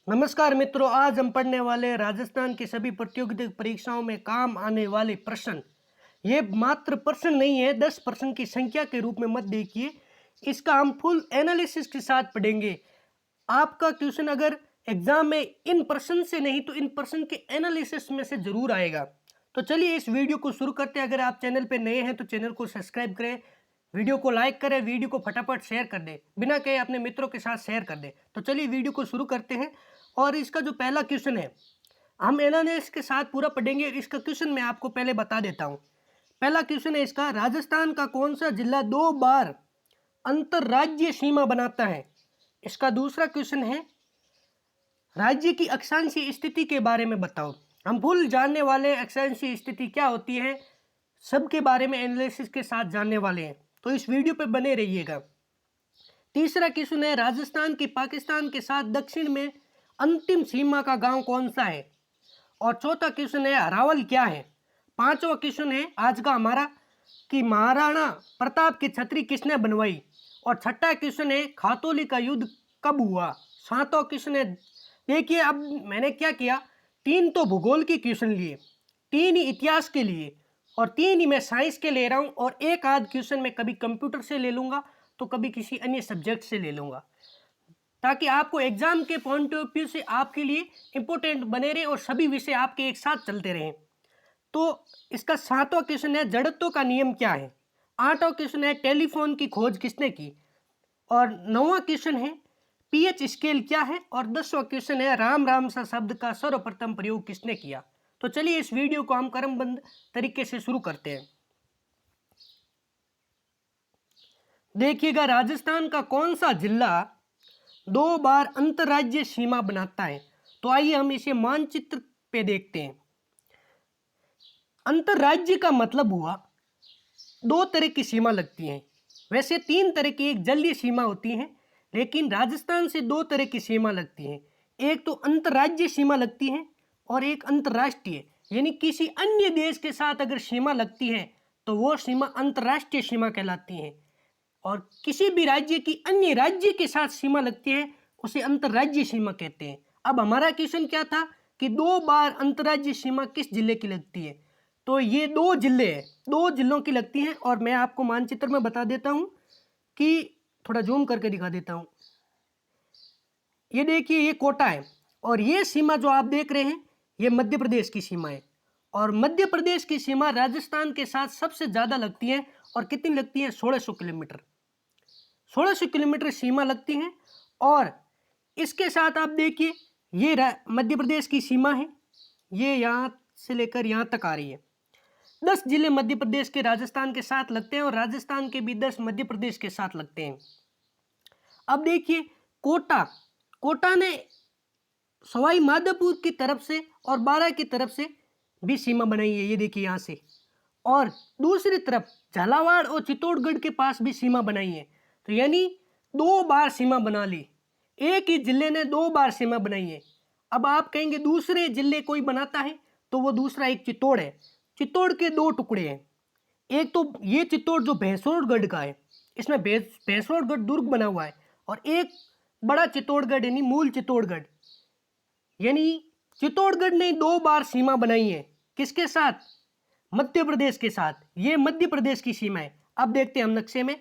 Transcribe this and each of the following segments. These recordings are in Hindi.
नमस्कार मित्रों, आज हम पढ़ने वाले हैं राजस्थान की सभी प्रतियोगिता परीक्षाओं में काम आने वाले प्रश्न। ये मात्र प्रश्न नहीं है, 10 प्रश्न की संख्या के रूप में मत देखिए। इसका हम फुल एनालिसिस के साथ पढ़ेंगे। आपका क्वेश्चन अगर एग्जाम में इन प्रश्न से नहीं तो इन प्रश्न के एनालिसिस में से जरूर आएगा। तो चलिए इस वीडियो को शुरू करते हैं। अगर आप चैनल पे नए हैं तो चैनल को सब्सक्राइब करें, वीडियो को लाइक करें, वीडियो को फटाफट शेयर कर दें, बिना कहे अपने मित्रों के साथ शेयर कर दें। तो चलिए वीडियो को शुरू करते हैं। और इसका जो पहला क्वेश्चन है, हम एनालिसिस के साथ पूरा पढ़ेंगे। इसका क्वेश्चन मैं आपको पहले बता देता हूँ। पहला क्वेश्चन है इसका, राजस्थान का कौन सा जिला 2 बार अंतरराज्यीय सीमा बनाता है? इसका दूसरा क्वेश्चन है, राज्य की अक्षांशीय स्थिति के बारे में बताओ। हम फुल जानने वाले हैं अक्षांशीय स्थिति क्या होती है, सबके बारे में एनालिसिस के साथ जानने वाले हैं, तो इस वीडियो पे बने रहिएगा। तीसरा क्वेश्चन है, राजस्थान की पाकिस्तान के साथ दक्षिण में अंतिम सीमा का गांव कौन सा है? और चौथा क्वेश्चन है, अरावल क्या है? पांचवा क्वेश्चन है आज का हमारा कि महाराणा प्रताप की छतरी किसने बनवाई? और छठा क्वेश्चन है, खातौली का युद्ध कब हुआ? सातवां क्वेश्चन है, देखिए अब मैंने क्या किया, 3 तो भूगोल के क्वेश्चन लिए, 3 ही इतिहास के लिए और 3 ही मैं साइंस के ले रहा हूँ, और एक आध क्वेश्चन मैं कभी कंप्यूटर से ले लूंगा तो कभी किसी अन्य सब्जेक्ट से ले लूंगा, ताकि आपको एग्जाम के पॉइंट ऑफ व्यू से आपके लिए इंपॉर्टेंट बने रहे और सभी विषय आपके एक साथ चलते रहें। तो इसका सातवां क्वेश्चन है, जड़त्व का नियम क्या है? आठवां क्वेश्चन है, टेलीफोन की खोज किसने की? और नौवां क्वेश्चन है, पीएच स्केल क्या है? और 10वां क्वेश्चन है, राम राम सा शब्द का सर्वप्रथम प्रयोग किसने किया? तो चलिए इस वीडियो को हम क्रमबद्ध तरीके से शुरू करते हैं। देखिएगा, राजस्थान का कौन सा जिला 2 बार अंतरराज्यीय सीमा बनाता है? तो आइए हम इसे मानचित्र पे देखते हैं। अंतरराज्य का मतलब हुआ 2 तरह की सीमा लगती हैं। वैसे 3 तरह की, एक जलीय सीमा होती है, लेकिन राजस्थान से 2 तरह की सीमा लगती हैं। एक तो अंतरराज्यीय सीमा लगती है और एक अंतरराष्ट्रीय, यानी किसी अन्य देश के साथ अगर सीमा लगती है तो वो सीमा अंतरराष्ट्रीय सीमा कहलाती है, और किसी भी राज्य की अन्य राज्य के साथ सीमा लगती है उसे अंतरराज्यीय सीमा कहते हैं। अब हमारा क्वेश्चन क्या था कि 2 बार अंतरराज्यीय सीमा किस जिले की लगती है? तो ये 2 जिले हैं, 2 जिलों की लगती हैं। और मैं आपको मानचित्र में बता देता हूं कि थोड़ा जूम करके दिखा देता हूं। ये देखिए, ये कोटा है और ये सीमा जो आप देख रहे हैं ये मध्य प्रदेश की सीमा है, और मध्य प्रदेश की सीमा राजस्थान के साथ सबसे ज्यादा लगती है। और कितनी लगती है? 1600 किलोमीटर। 1600 किलोमीटर सीमा लगती है। और इसके साथ आप देखिए, ये मध्य प्रदेश की सीमा है, ये यहाँ से लेकर यहाँ तक आ रही है। 10 जिले मध्य प्रदेश के राजस्थान के साथ लगते हैं और राजस्थान के भी 10 मध्य प्रदेश के साथ लगते हैं। अब देखिए, कोटा कोटा ने सवाई माधोपुर की तरफ से और बारा की तरफ से भी सीमा बनाई है, ये देखिए यहाँ से। और दूसरी तरफ झालावाड़ और चित्तौड़गढ़ के पास भी सीमा बनाई है। तो यानी 2 बार सीमा बना ली, एक ही जिले ने 2 बार सीमा बनाई है। अब आप कहेंगे दूसरे जिले कोई बनाता है, तो वो दूसरा एक चित्तौड़ है। चित्तौड़ के 2 टुकड़े हैं, एक तो ये चित्तौड़ जो भैंसोड़गढ़ का है, इसमें भैंसोड़गढ़ दुर्ग बना हुआ है, और एक बड़ा चित्तौड़गढ़ यानी मूल चित्तौड़गढ़। यानी चित्तौड़गढ़ ने 2 बार सीमा बनाई है, किसके साथ? मध्य प्रदेश के साथ। ये मध्य प्रदेश की सीमा है। अब देखते हैं हम नक्शे में,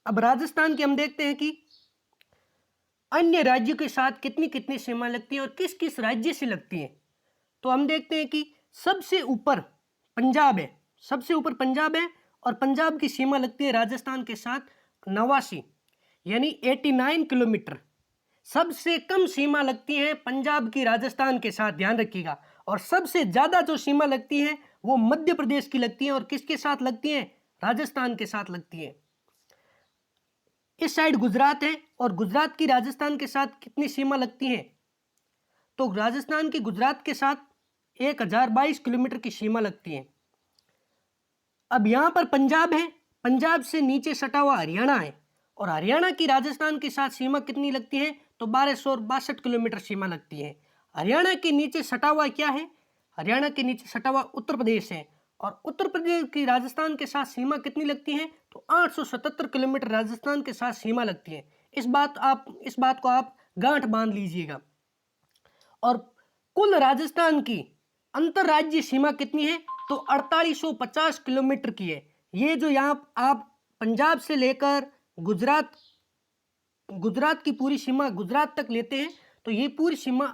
अब राजस्थान की हम देखते हैं कि अन्य राज्यों के साथ कितनी कितनी सीमा लगती है और किस किस राज्य से लगती है। तो हम देखते हैं कि सबसे ऊपर पंजाब है, सबसे ऊपर पंजाब है, और पंजाब की सीमा लगती है राजस्थान के साथ 89 यानी 89 किलोमीटर। सबसे कम सीमा लगती है पंजाब की राजस्थान के साथ, ध्यान रखिएगा। और सबसे ज्यादा जो सीमा लगती है वो मध्य प्रदेश की लगती है, और किसके साथ लगती है? राजस्थान के साथ लगती है। इस साइड गुजरात है, और गुजरात की राजस्थान के साथ कितनी सीमा लगती है? तो राजस्थान की गुजरात के साथ 1022 किलोमीटर की सीमा लगती है। अब यहां पर पंजाब है, पंजाब से नीचे सटा हुआ हरियाणा है, और हरियाणा की राजस्थान के साथ सीमा कितनी लगती है? तो 1262 किलोमीटर सीमा लगती है। हरियाणा के नीचे सटा हुआ क्या है? हरियाणा के नीचे सटा हुआ उत्तर प्रदेश है, और उत्तर प्रदेश की राजस्थान के साथ सीमा कितनी लगती है? तो 877 किलोमीटर राजस्थान के साथ सीमा लगती है। इस बात को आप गांठ बांध लीजिएगा। और कुल राजस्थान की अंतर्राज्यीय सीमा कितनी है? तो 4850 किलोमीटर की है। ये जो यहाँ आप पंजाब से लेकर गुजरात गुजरात की पूरी सीमा गुजरात तक लेते हैं तो ये पूरी सीमा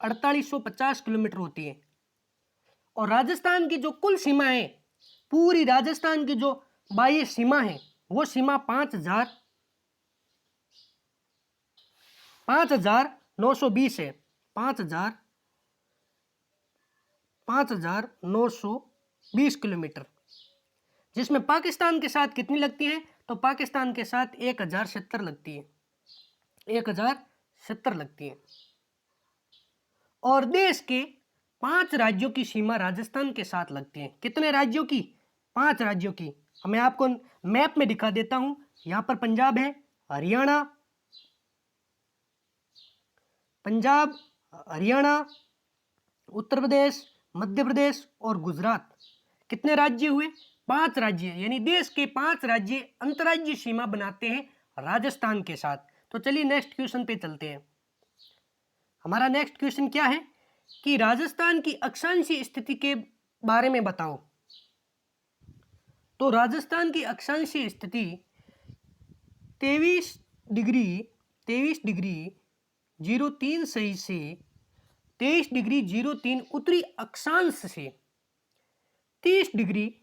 4850 किलोमीटर होती है। और राजस्थान की जो कुल सीमा है, पूरी राजस्थान की जो बाह्य सीमा है वो सीमा 5920 है। 5920 किलोमीटर, जिसमें पाकिस्तान के साथ कितनी लगती है? तो पाकिस्तान के साथ 1070 लगती है, 1070 लगती है। और देश के 5 राज्यों की सीमा राजस्थान के साथ लगती है। कितने राज्यों की? 5 राज्यों की। मैं आपको मैप में दिखा देता हूं। यहां पर पंजाब है, हरियाणा, उत्तर प्रदेश, मध्य प्रदेश और गुजरात। कितने राज्य हुए? 5 राज्य, यानी देश के 5 राज्य अंतर्राज्यीय सीमा बनाते हैं राजस्थान के साथ। तो चलिए नेक्स्ट क्वेश्चन पे चलते हैं। हमारा नेक्स्ट क्वेश्चन क्या है कि राजस्थान की अक्षांशीय स्थिति के बारे में बताओ। तो राजस्थान की अक्षांशीय स्थिति 23 डिग्री 03 सही से 23 डिग्री 03 उत्तरी अक्षांश से 30 डिग्री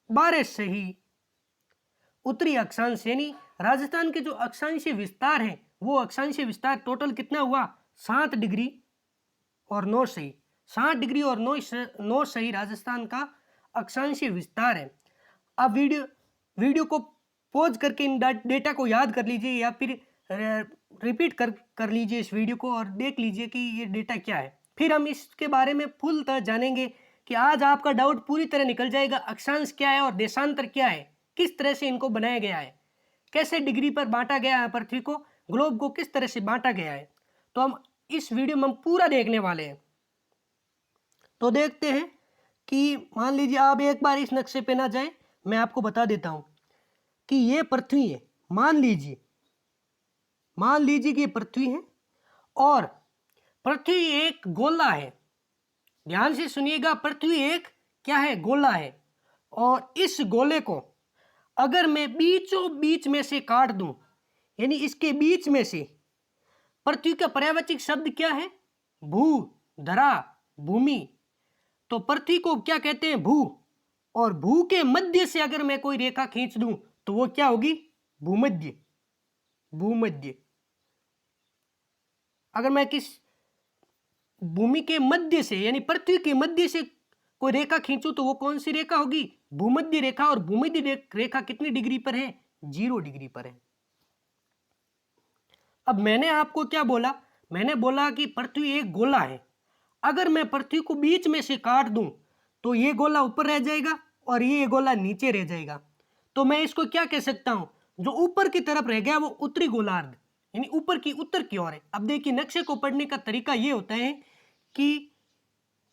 12 सही उत्तरी अक्षांश, यानी राजस्थान के जो अक्षांशीय विस्तार है वो अक्षांशीय विस्तार टोटल कितना हुआ? 7 डिग्री और 9 सही। 7 डिग्री और 9 सही राजस्थान का अक्षांशीय विस्तार है। आप वीडियो को पॉज करके इन डेटा को याद कर लीजिए या फिर रिपीट कर लीजिए इस वीडियो को और देख लीजिए कि ये डेटा क्या है। फिर हम इसके बारे में फुल तरह जानेंगे कि आज आपका डाउट पूरी तरह निकल जाएगा। अक्षांश क्या है और देशांतर क्या है, किस तरह से इनको बनाया गया है, कैसे डिग्री पर बांटा गया है पृथ्वी को, ग्लोब को किस तरह से बांटा गया है। तो हम इस वीडियो में हम पूरा देखने वाले हैं। तो देखते हैं कि मान लीजिए आप एक बार इस नक्शे पे ना जाएं, मैं आपको बता देता हूं कि ये पृथ्वी है। मान लीजिए कि ये पृथ्वी है और पृथ्वी एक गोला है। ध्यान से सुनिएगा, पृथ्वी एक क्या है? गोला है। और इस गोले को अगर मैं बीचों बीच में से काट दूं, यानी इसके बीच में से, पृथ्वी का पर्यायवाची शब्द क्या है? भू, धरा, भूमि। तो पृथ्वी को क्या कहते हैं? भू। और भू के मध्य से अगर मैं कोई रेखा खींच दूं तो वो क्या होगी? भूमध्य। अगर मैं किस भूमि के मध्य से, यानी पृथ्वी के मध्य से कोई रेखा खींचूं तो वो कौन सी रेखा होगी? भूमध्य रेखा। और भूमध्य रेखा कितनी डिग्री पर है? 0 डिग्री पर है। अब मैंने आपको क्या बोला? मैंने बोला कि पृथ्वी एक गोला है। अगर मैं पृथ्वी को बीच में से काट दूं तो ये गोला ऊपर रह जाएगा और ये गोला नीचे रह जाएगा। तो मैं इसको क्या कह सकता हूं? जो ऊपर की तरफ रह गया वो उत्तरी गोलार्ध, यानी ऊपर की उत्तर की ओर है। अब देखिए, नक्शे को पढ़ने का तरीका ये होता है कि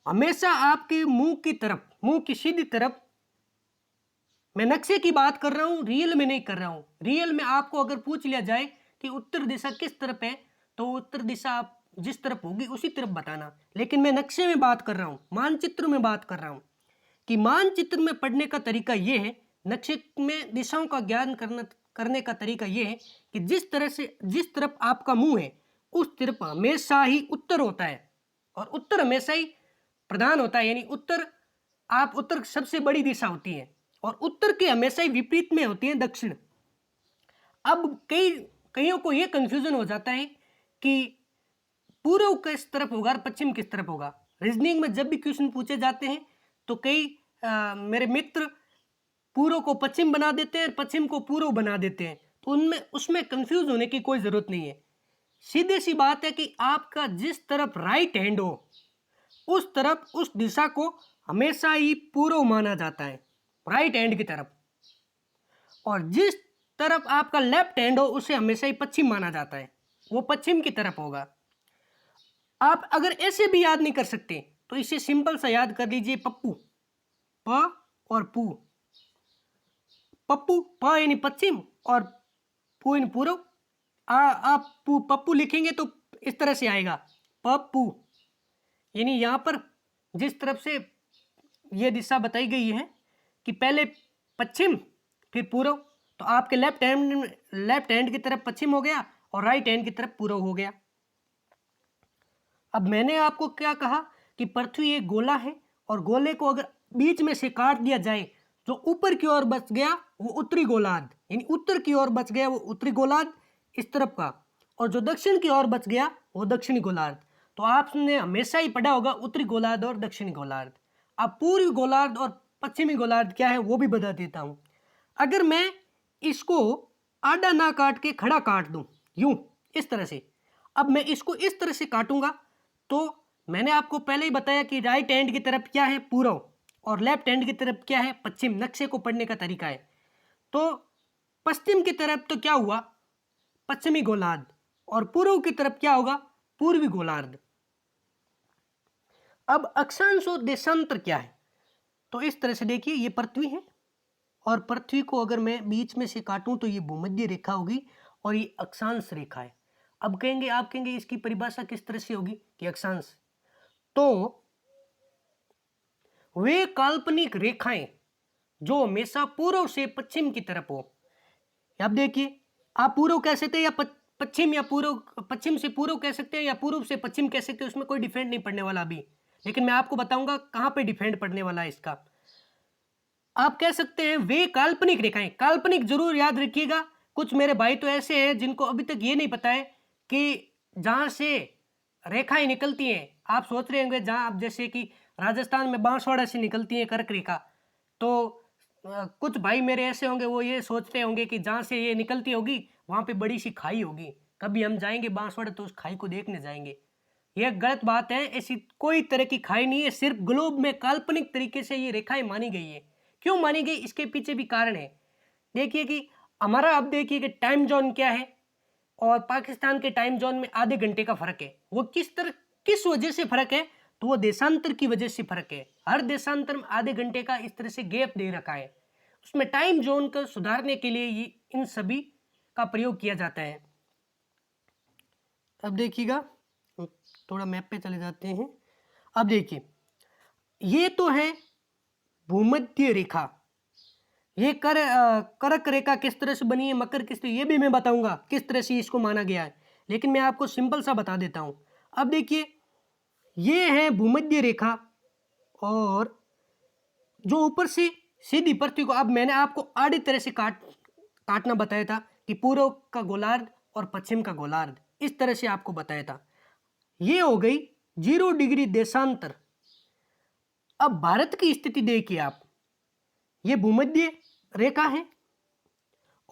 हमेशा आपके मुंह की सीधी तरफ, मैं नक्शे की बात कर रहा हूं, रियल में नहीं कर रहा हूं। रियल में आपको अगर पूछ लिया जाए कि उत्तर दिशा किस तरफ है तो उत्तर दिशा आप जिस तरफ होगी उसी तरफ बताना। लेकिन मैं नक्शे में बात कर रहा हूं, मानचित्र में बात कर रहा हूं कि मानचित्र में पढ़ने का तरीका यह है, नक्शे में दिशाओं का ज्ञान करने का तरीका यह है कि जिस तरफ आपका मुंह है उस तरफ हमेशा ही उत्तर होता है और उत्तर हमेशा ही प्रधान होता है, यानी उत्तर सबसे बड़ी दिशा होती है और उत्तर के हमेशा ही विपरीत में होती है दक्षिण। अब कईयों को यह कंफ्यूजन हो जाता है कि पूर्व किस तरफ होगा और पश्चिम किस तरफ होगा। रीजनिंग में जब भी क्वेश्चन पूछे जाते हैं तो कई मेरे मित्र पूर्व को पश्चिम बना देते हैं और पश्चिम को पूर्व बना देते हैं। तो उसमें कंफ्यूज होने की कोई जरूरत नहीं है। सीधी सी बात है कि आपका जिस तरफ राइट हैंड हो उस तरफ, उस दिशा को हमेशा ही पूर्व माना जाता है, राइट हैंड की तरफ। और जिस तरफ आपका लेफ्ट हैंड हो उसे हमेशा ही पश्चिम माना जाता है, वो पश्चिम की तरफ होगा। आप अगर ऐसे भी याद नहीं कर सकते तो इसे सिंपल सा याद कर लीजिए, पप्पू, प और पू। पप्पू, प यानी पश्चिम और पू यानी पूर्व। आप पप्पू लिखेंगे तो इस तरह से आएगा पप्पू, यानी यहाँ पर जिस तरफ से ये दिशा बताई गई है कि पहले पश्चिम फिर पूर्व, तो आपके लेफ्ट हैंड की तरफ पश्चिम हो गया और राइट हैंड की तरफ पूर्व हो गया। अब मैंने आपको क्या कहा कि पृथ्वी एक गोला है और गोले को अगर बीच में से काट दिया जाए, जो ऊपर की ओर बच गया वो उत्तरी गोलार्ध, यानी उत्तर की ओर बच गया वो उत्तरी गोलार्ध इस तरफ का, और जो दक्षिण की ओर बच गया वो दक्षिणी गोलार्ध। तो आपने हमेशा ही पढ़ा होगा उत्तरी गोलार्ध और दक्षिणी गोलार्ध। अब पूर्वी गोलार्ध और पश्चिमी गोलार्ध क्या है वो भी बता देता हूं। अगर मैं इसको आड़ा ना काट के खड़ा काट दूं यूं इस तरह से, अब मैं इसको इस तरह से काटूंगा तो मैंने आपको पहले ही बताया कि राइट हैंड की तरफ क्या है पूर्व और लेफ्ट हैंड की तरफ क्या है पश्चिम। नक्शे को पढ़ने का तरीका है। तो पश्चिम की तरफ तो क्या हुआ पश्चिमी गोलार्ध और पूर्व की तरफ क्या होगा पूर्वी गोलार्ध। अब अक्षांश और देशांतर क्या है, तो इस तरह से देखिए ये पृथ्वी है और पृथ्वी को अगर मैं बीच में से काटूं तो ये भूमध्य रेखा होगी और ये अक्षांश रेखा है। अब कहेंगे आप कहेंगे इसकी परिभाषा किस तरह से होगी कि अक्षांश, तो वे काल्पनिक रेखाएं जो हमेशा पूर्व से पश्चिम की तरफ हो। अब देखिए आप पूर्व कह सकते हैं या पश्चिम, या पूर्व पश्चिम से पूर्व कह सकते हैं या पूर्व से पश्चिम कह सकते हैं, उसमें कोई डिफेंड नहीं पड़ने वाला अभी, लेकिन मैं आपको बताऊंगा कहां पे डिफेंड पड़ने वाला है इसका। आप कह सकते हैं वे काल्पनिक रेखाएं, काल्पनिक जरूर याद रखिएगा। कुछ मेरे भाई तो ऐसे हैं जिनको अभी तक ये नहीं पता है कि जहां से रेखाएं निकलती हैं, आप सोच रहे होंगे जहां आप जैसे कि राजस्थान में बांसवाड़ा से निकलती है कर्क रेखा, तो कुछ भाई मेरे ऐसे होंगे वो ये सोचते होंगे कि जहां से ये निकलती होगी वहां पे बड़ी सी खाई होगी, कभी हम जाएंगे बांसवाड़ा तो उस खाई को देखने जाएंगे। यह गलत बात है, ऐसी कोई तरह की खाई नहीं है, सिर्फ ग्लोब में काल्पनिक तरीके से ये रेखाएं मानी गई है। क्यों मानी गई इसके पीछे भी कारण है। देखिए कि हमारा अब देखिए कि टाइम जोन क्या है और पाकिस्तान के टाइम जोन में आधे घंटे का फर्क है। वो किस वजह से फर्क है, तो वो देशांतर की वजह से फर्क है। हर देशांतर में आधे घंटे का इस तरह से गैप दे रखा है, उसमें टाइम जोन को सुधारने के लिए ये इन सभी का प्रयोग किया जाता है। अब देखिएगा थोड़ा मैप पे चले जाते हैं। अब देखिए ये तो है भूमध्य रेखा, ये कर्क रेखा किस तरह से बनी है, मकर किस तरह, ये भी मैं बताऊंगा किस तरह से इसको माना गया है, लेकिन मैं आपको सिंपल सा बता देता हूं। अब देखिए ये है भूमध्य रेखा और जो ऊपर से सीधी पृथ्वी को, अब मैंने आपको आड़ी तरह से काटना बताया था कि पूर्व का गोलार्ध और पश्चिम का गोलार्ध, इस तरह से आपको बताया था। ये हो गई 0 डिग्री देशांतर। अब भारत की स्थिति देखिए आप, ये भूमध्य रेखा है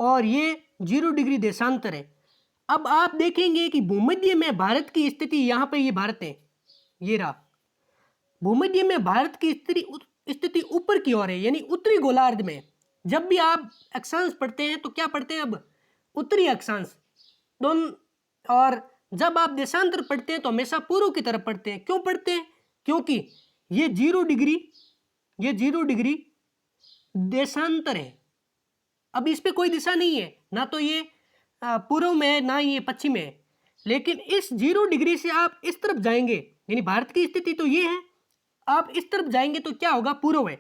और ये 0 डिग्री देशांतर है। अब आप देखेंगे कि भूमध्य में भारत की स्थिति, यहां पे ये भारत है, ये रहा भूमध्य में भारत की स्थिति ऊपर की ओर है, यानी उत्तरी गोलार्ध में। जब भी आप अक्षांश पढ़ते हैं तो क्या पढ़ते हैं, अब उत्तरी अक्षांश दोनों, और जब आप देशांतर पढ़ते हैं तो हमेशा पूर्व की तरफ पढ़ते हैं। क्यों पढ़ते हैं, क्योंकि ये 0 डिग्री देशांतर है। अब इस पे कोई दिशा नहीं है, ना तो ये पूर्व में है ना ये पश्चिम में है, लेकिन इस 0 डिग्री से आप इस तरफ जाएंगे, यानी भारत की स्थिति तो ये है, आप इस तरफ जाएंगे तो क्या होगा, पूर्व है,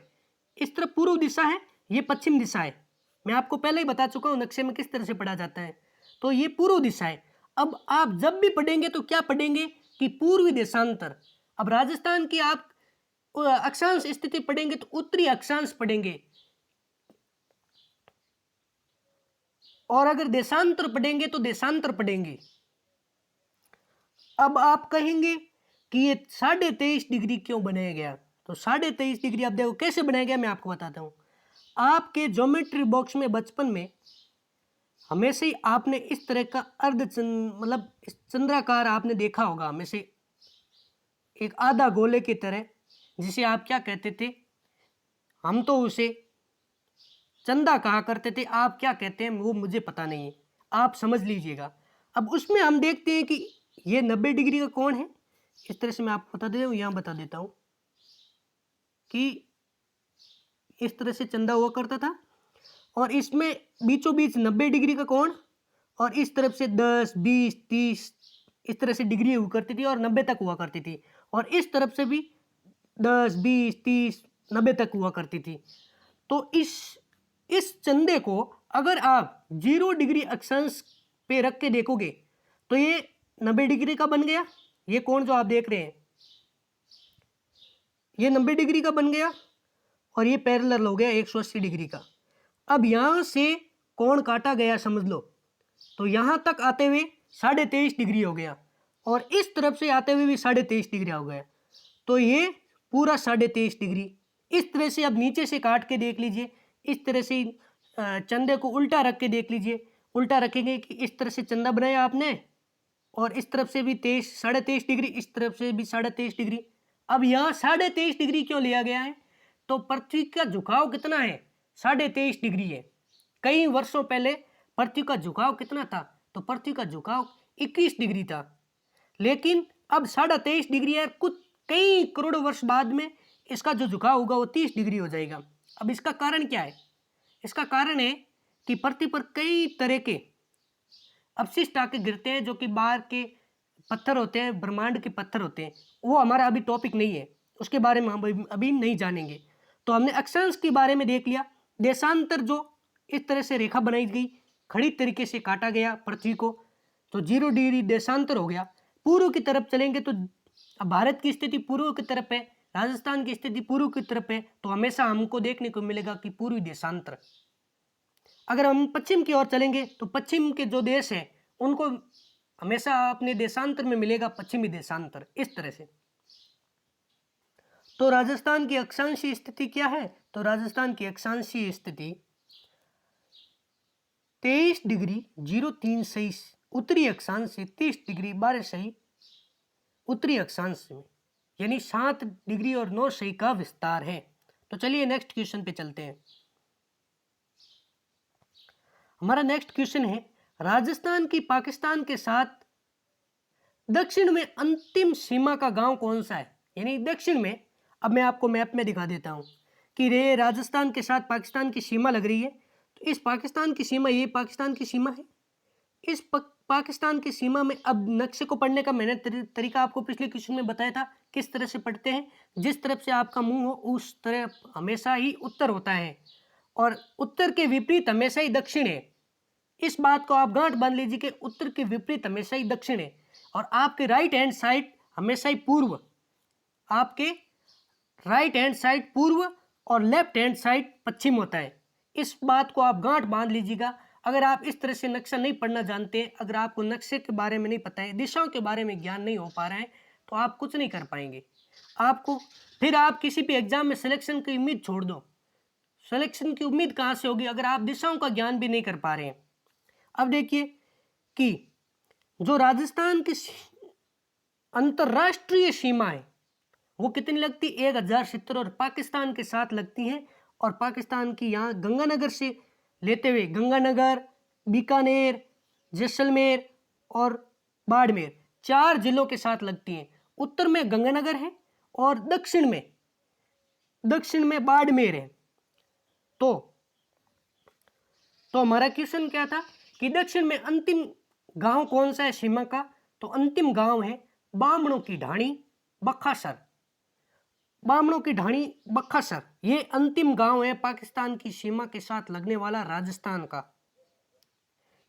इस तरफ पूर्व दिशा है, ये पश्चिम दिशा है। मैं आपको पहले ही बता चुका हूं नक्शे में किस तरह से पढ़ा जाता है, तो ये पूर्व दिशा है। अब आप जब भी पढ़ेंगे तो क्या पढ़ेंगे कि पूर्वी देशांतर। अब राजस्थान की आप अक्षांश स्थिति पढ़ेंगे तो उत्तरी अक्षांश पढ़ेंगे, और अगर देशांतर पढ़ेंगे तो देशांतर पढ़ेंगे। अब आप कहेंगे कि ये 23.5 डिग्री क्यों बनाया गया, तो 23.5 डिग्री आप देखो कैसे बनाया गया, मैं आपको बताता हूं। आपके ज्योमेट्री बॉक्स में बचपन में हमेशा ही आपने इस तरह का मतलब चंद्राकार आपने देखा होगा, हमें से एक आधा गोले की तरह, जिसे आप क्या कहते थे, हम तो उसे चंदा कहा करते थे, आप क्या कहते हैं वो मुझे पता नहीं है, आप समझ लीजिएगा। अब उसमें हम देखते हैं कि ये 90 डिग्री का कोण है, इस तरह से मैं आपको बता देता हूँ, यहाँ बता देता हूँ कि इस तरह से चंदा हुआ करता था, और इसमें बीचों बीच 90 डिग्री का कोण, और इस तरफ से 10, 20, 30 इस तरह से डिग्री हुआ करती थी और 90 तक हुआ करती थी, और इस तरफ से भी 10, 20, 30, 90 तक हुआ करती थी। तो इस चंदे को अगर आप 0 डिग्री अक्षांश पे रख के देखोगे तो ये 90 डिग्री का बन गया। ये कोण जो आप देख रहे हैं ये 90 डिग्री का बन गया, और ये पैरेलल हो गया 180 डिग्री का। अब यहां से कोण काटा गया समझ लो, तो यहां तक आते हुए 23.5 डिग्री हो गया, और इस तरफ से आते हुए भी 23.5 डिग्री हो गया। तो ये पूरा 23.5 डिग्री। इस तरह से अब नीचे से काट के देख लीजिए, इस तरह से चंदे को उल्टा रख के देख लीजिए। उल्टा रखेंगे कि इस तरह से चंदा बनाया आपने, और इस तरफ से भी 23 डिग्री, इस तरफ से भी 23 डिग्री। अब यहाँ 23 डिग्री क्यों लिया गया है? तो पृथ्वी का झुकाव कितना है? 23 डिग्री है। कई वर्षों पहले पृथ्वी का झुकाव कितना था? तो पृथ्वी का झुकाव 21 डिग्री था, लेकिन अब 23.5 डिग्री है। कुछ कई करोड़ वर्ष बाद में इसका जो झुकाव होगा वो 30 डिग्री हो जाएगा। अब इसका कारण क्या है? इसका कारण है कि पृथ्वी पर कई तरह के अपशिष्ट आके गिरते हैं, जो कि बाहर के पत्थर होते हैं, ब्रह्मांड के पत्थर होते हैं। वो हमारा अभी टॉपिक नहीं है, उसके बारे में हम अभी नहीं जानेंगे। तो हमने अक्षांश के बारे में देख लिया। देशांतर जो इस तरह से रेखा बनाई गई, खड़ी तरीके से काटा गया पृथ्वी को, तो 0 डिग्री देशांतर हो गया। पूर्व की तरफ चलेंगे तो अब भारत की स्थिति पूर्व की तरफ है, राजस्थान की स्थिति पूर्व की तरफ है, तो हमेशा हमको देखने को मिलेगा कि पूर्वी देशांतर। अगर हम पश्चिम की ओर चलेंगे तो पश्चिम के जो देश हैं उनको हमेशा अपने देशांतर में मिलेगा पश्चिमी देशांतर, इस तरह से। तो राजस्थान की अक्षांशीय स्थिति क्या है? तो राजस्थान की अक्षांशीय स्थिति 23 डिग्री 03 सही उत्तरी अक्षांश से 30 डिग्री 12 सही उत्तरी अक्षांश में, यानी 7 डिग्री और 9 सही का विस्तार है। तो चलिए नेक्स्ट क्वेश्चन पे चलते हैं। हमारा नेक्स्ट क्वेश्चन है, राजस्थान की पाकिस्तान के साथ दक्षिण में अंतिम सीमा का गांव कौन सा है? यानी दक्षिण में, अब मैं आपको मैप में दिखा देता हूं कि रे राजस्थान के साथ पाकिस्तान की सीमा लग रही है। तो इस पाकिस्तान की सीमा, ये पाकिस्तान की सीमा है। इस पाकिस्तान की सीमा में अब नक्शे को पढ़ने का मैंने तरीका आपको पिछले क्वेश्चन में बताया था, किस तरह से पढ़ते हैं। जिस तरफ से आपका मुंह हो उस तरफ हमेशा ही उत्तर होता है, और उत्तर के विपरीत हमेशा ही दक्षिण है। इस बात को आप गांठ बांध लीजिए कि उत्तर के विपरीत हमेशा ही दक्षिण है, और आपके राइट हैंड साइड हमेशा ही पूर्व, आपके राइट हैंड साइड पूर्व और लेफ्ट हैंड साइड पश्चिम होता है। इस बात को आप गांठ बांध लीजिएगा। अगर आप इस तरह से नक्शा नहीं पढ़ना जानते, अगर आपको नक्शे के बारे में नहीं पता है, दिशाओं के बारे में ज्ञान नहीं हो पा रहा है, तो आप कुछ नहीं कर पाएंगे। आपको फिर आप किसी भी एग्जाम में सिलेक्शन की उम्मीद छोड़ दो। सिलेक्शन की उम्मीद कहाँ से होगी अगर आप दिशाओं का ज्ञान भी नहीं कर पा रहे हैं। अब देखिए कि जो राजस्थान की अंतरराष्ट्रीय सीमा है वो कितनी लगती है? 1070, और पाकिस्तान के साथ लगती हैं। और पाकिस्तान की यहाँ गंगानगर से लेते हुए गंगानगर, बीकानेर, जैसलमेर और बाड़मेर 4 जिलों के साथ लगती हैं। उत्तर में गंगानगर है और दक्षिण में बाड़मेर है। तो हमारा क्वेश्चन क्या था कि दक्षिण में अंतिम गांव कौन सा है सीमा का? तो अंतिम गांव है बामणों की ढाणी, बखासर। बामणों की ढाणी, बखासर, ये अंतिम गांव है पाकिस्तान की सीमा के साथ लगने वाला राजस्थान का।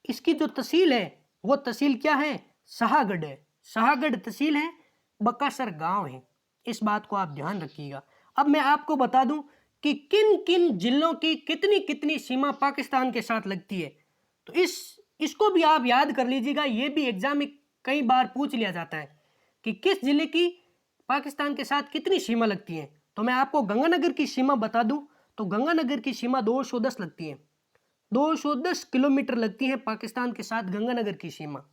इसकी जो तहसील है वो तहसील क्या है? शाहगढ़ है। शाहगढ़ तहसील है, बखासर गांव है। इस बात को आप ध्यान रखिएगा। अब मैं आपको बता दूं कि किन किन जिलों की कितनी कितनी सीमा पाकिस्तान के साथ लगती है। तो इसको भी आप याद कर लीजिएगा। ये भी एग्जाम में कई बार पूछ लिया जाता है कि किस जिले की पाकिस्तान के साथ कितनी सीमा लगती है। तो मैं आपको गंगानगर की सीमा बता दूं तो गंगानगर की सीमा 210 लगती है। 210 किलोमीटर लगती है पाकिस्तान के साथ गंगानगर की सीमा।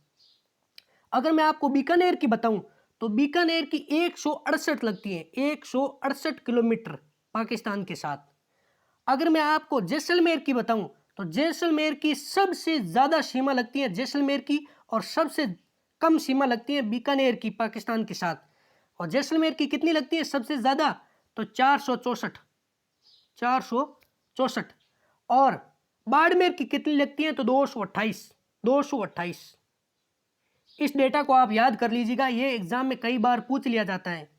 अगर मैं आपको बीकानेर की बताऊं तो बीकानेर की 168 लगती है, 168 किलोमीटर पाकिस्तान के साथ। अगर मैं आपको जैसलमेर की बताऊं तो जैसलमेर की सबसे ज्यादा सीमा लगती है जैसलमेर की, और सबसे कम सीमा लगती है बीकानेर की पाकिस्तान के साथ। और जैसलमेर की कितनी लगती है सबसे ज्यादा? तो 464। और बाड़मेर की कितनी लगती है? तो 228। इस डेटा को आप याद कर लीजिएगा, ये एग्जाम में कई बार पूछ लिया जाता है।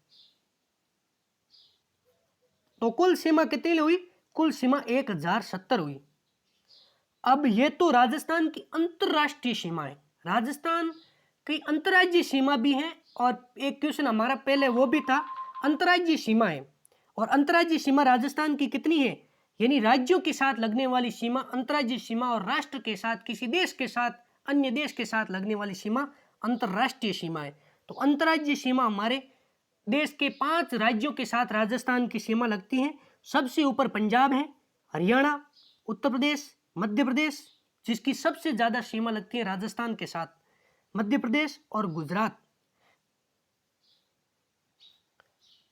तो कुल सीमा कितनी हुई? कुल सीमा 1070 हुई। अब ये तो राजस्थान की अंतरराष्ट्रीय सीमा है, राजस्थान की अंतर्राज्यीय सीमा भी है, और एक क्वेश्चन हमारा पहले वो भी था, अंतर्राज्यीय सीमा है। और अंतर्राज्यीय सीमा राजस्थान की कितनी है? यानी राज्यों के साथ लगने वाली सीमा अंतर्राज्यीय सीमा, और राष्ट्र के साथ, किसी देश के साथ, अन्य देश के साथ लगने वाली सीमा अंतर्राष्ट्रीय सीमा है। तो अंतर्राज्यीय सीमा हमारे देश के 5 राज्यों के साथ राजस्थान की सीमा लगती है। सबसे ऊपर पंजाब है, हरियाणा, उत्तर प्रदेश, मध्य प्रदेश, जिसकी सबसे ज्यादा सीमा लगती है राजस्थान के साथ, मध्य प्रदेश और गुजरात।